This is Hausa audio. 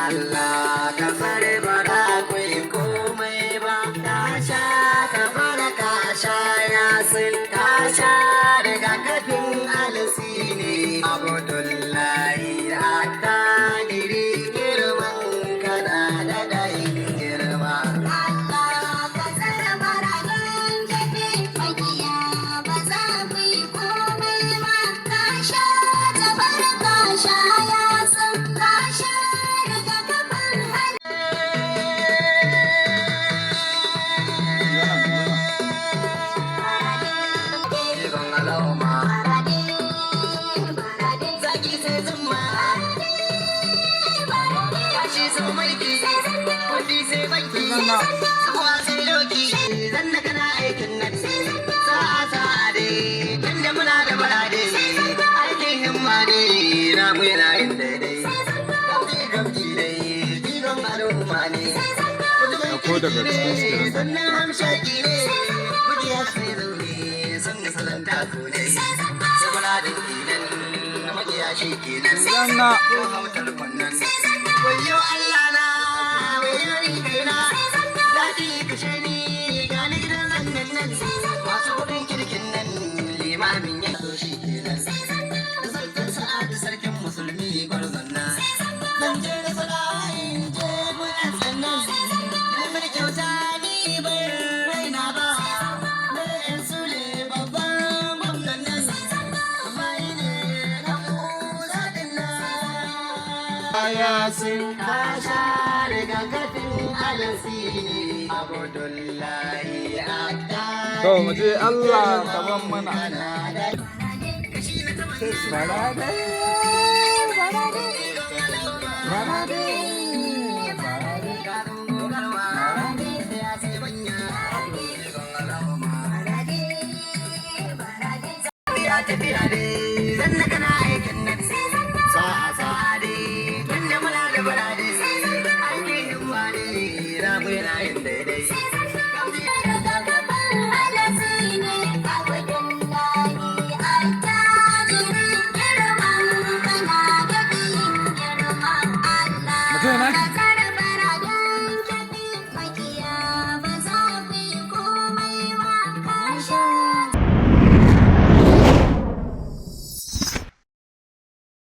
Allah ka fare bara kwai komai ba ka sha ka fara ka sha ya sun ka sha daga kafin alasi ne Abdullahi hatta diri girman kana da dai girma Allah ka tsara baragan tafi fakiya ba za ku yi komai ba ka sha ta fara ka sha ya sun ka sha Ko daga cikin sikirin sannan hamshaki ne mujiya sai zaune sun ga salon taku ne saboda da kenan mujiya shi kenan Zanna. ko hautar wannan wayo Allah na wayo ni kaina daɗi kashe ni gani gidan zannan nan masu kuɗin kirkin nan limamin ya so shi kenan zartar sa'adu sarkin musulmi gwarzon nan zan je da sala'in je buɗan sannan kyauta ni bai raina ba bayan su ne babban gwamnan nan bai ne na musa din nan ya sun kasha daga kafin alasi ne Abdullahi adda to mu je Allah kaman mana tafiya ne zan na kana aikin nan